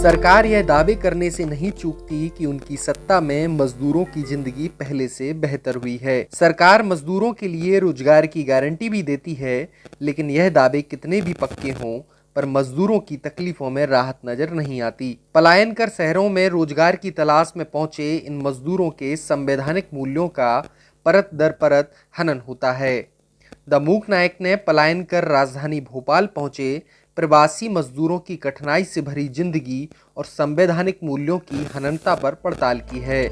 सरकार यह दावे करने से नहीं चूकती कि उनकी सत्ता में मजदूरों की जिंदगी पहले से बेहतर हुई है। सरकार मजदूरों के लिए रोजगार की गारंटी भी देती है, लेकिन यह दावे कितने भी पक्के हों पर मजदूरों की तकलीफों में राहत नजर नहीं आती। पलायन कर शहरों में रोजगार की तलाश में पहुंचे इन मजदूरों के संवैधानिक मूल्यों का परत दर परत हनन होता है। द मूक नायक ने पलायन कर राजधानी भोपाल पहुंचे प्रवासी मजदूरों की कठिनाई से भरी जिंदगी और संवैधानिक मूल्यों की हननता पर पड़ताल की है।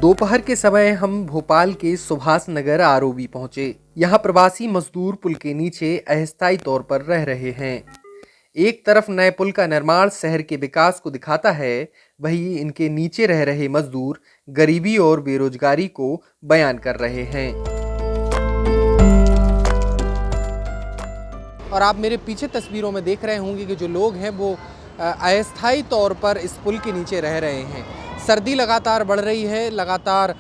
दोपहर के समय हम भोपाल के सुभाष नगर आरओबी पहुंचे। यहां प्रवासी मजदूर पुल के नीचे अस्थायी तौर पर रह रहे हैं। एक तरफ नए पुल का निर्माण शहर के विकास को दिखाता है, वहीं इनके नीचे रह रहे मजदूर गरीबी और बेरोजगारी को बयान कर रहे हैं। और आप मेरे पीछे तस्वीरों में देख रहे होंगे कि जो लोग हैं वो अस्थायी तौर पर इस पुल के नीचे रह रहे हैं। सर्दी लगातार बढ़ रही है, लगातार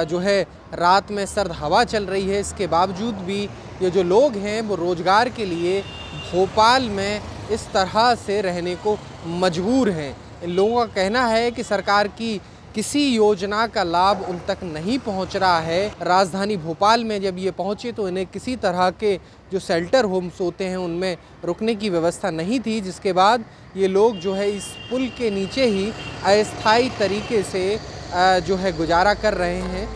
जो है रात में सर्द हवा चल रही है। इसके बावजूद भी ये जो लोग हैं वो रोजगार के लिए भोपाल में इस तरह से रहने को मजबूर हैं। इन लोगों का कहना है कि सरकार की किसी योजना का लाभ उन तक नहीं पहुंच रहा है। राजधानी भोपाल में जब ये पहुंचे तो इन्हें किसी तरह के जो शेल्टर होम्स होते हैं उनमें रुकने की व्यवस्था नहीं थी, जिसके बाद ये लोग जो है इस पुल के नीचे ही अस्थायी तरीके से जो है गुजारा कर रहे हैं।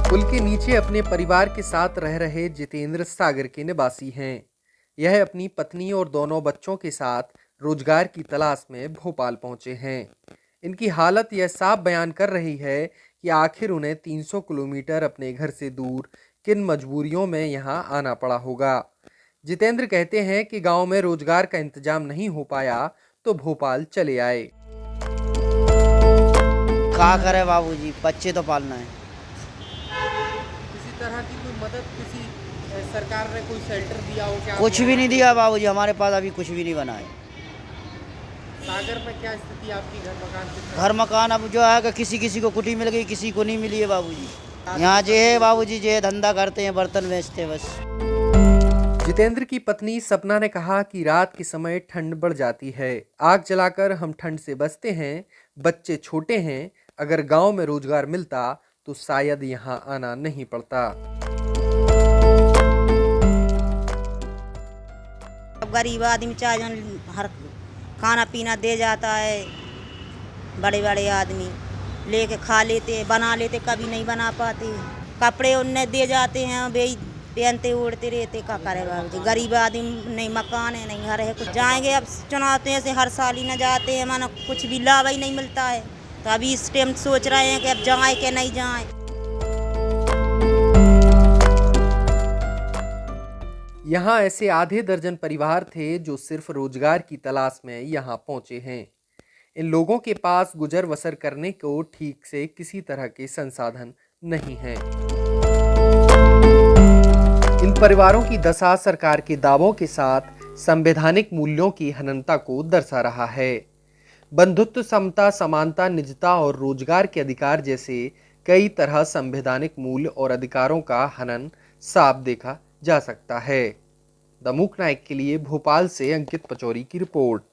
पुल के नीचे अपने परिवार के साथ रह रहे जितेंद्र सागर के निवासी हैं। यह अपनी पत्नी और दोनों बच्चों के साथ रोजगार की तलाश में भोपाल पहुंचे हैं। इनकी हालत यह साफ बयान कर रही है कि आखिर उन्हें 300 किलोमीटर अपने घर से दूर किन मजबूरियों में यहाँ आना पड़ा होगा। जितेंद्र कहते हैं कि गांव में रोजगार का इंतजाम नहीं हो पाया तो भोपाल चले आए। क्या करे बाबूजी, बच्चे तो पालना है। किसी तरह की कोई मदद किसी सरकार ने कोई शेल्टर दिया हो क्या? कुछ भी नहीं दिया बाबूजी, हमारे पास अभी कुछ भी नहीं बना है। सागर में क्या स्थिति आपकी घर मकान की? घर मकान अब जो है कि किसी को कुटी मिल गई, किसी को नहीं मिली है बाबूजी। यहाँ जो है बाबूजी जो है धंधा करते हैं, बर्तन बेचते हैं बस। जितेंद्र की पत्नी सपना ने कहा कि रात के समय ठंड बढ़ जाती है, आग जलाकर हम ठंड से बचते हैं। बच्चे छोटे हैं, अगर गांव में रोजगार मिलता तो शायद यहाँ आना नहीं पड़ता। गरीब आदमी चाहे हर खाना पीना दे जाता है, बड़े बड़े आदमी लेके खा लेते, बना लेते, कभी नहीं बना पाते। कपड़े उन्हें दे जाते हैं, वे पहनते उड़ते रहते। क्या करे बाबूजी, गरीब आदमी, नहीं मकान है नहीं घर है। कुछ जाएंगे अब चुनाते से हर साल ही न जाते हैं, मानो कुछ भी लाभ ही नहीं मिलता है। तो अभी इस टाइम सोच रहे हैं कि अब जाए कि नहीं जाए। यहाँ ऐसे आधे दर्जन परिवार थे जो सिर्फ रोजगार की तलाश में यहाँ पहुंचे हैं। इन लोगों के पास गुजर बसर करने को ठीक से किसी तरह के संसाधन नहीं हैं। इन परिवारों की दशा सरकार के दावों के साथ संवैधानिक मूल्यों की हननता को दर्शा रहा है। बंधुत्व, समता, समानता, निजता और रोजगार के अधिकार जैसे कई तरह संवैधानिक मूल्य और अधिकारों का हनन साफ देखा जा सकता है। द मूक नायक के लिए भोपाल से अंकित पचौरी की रिपोर्ट।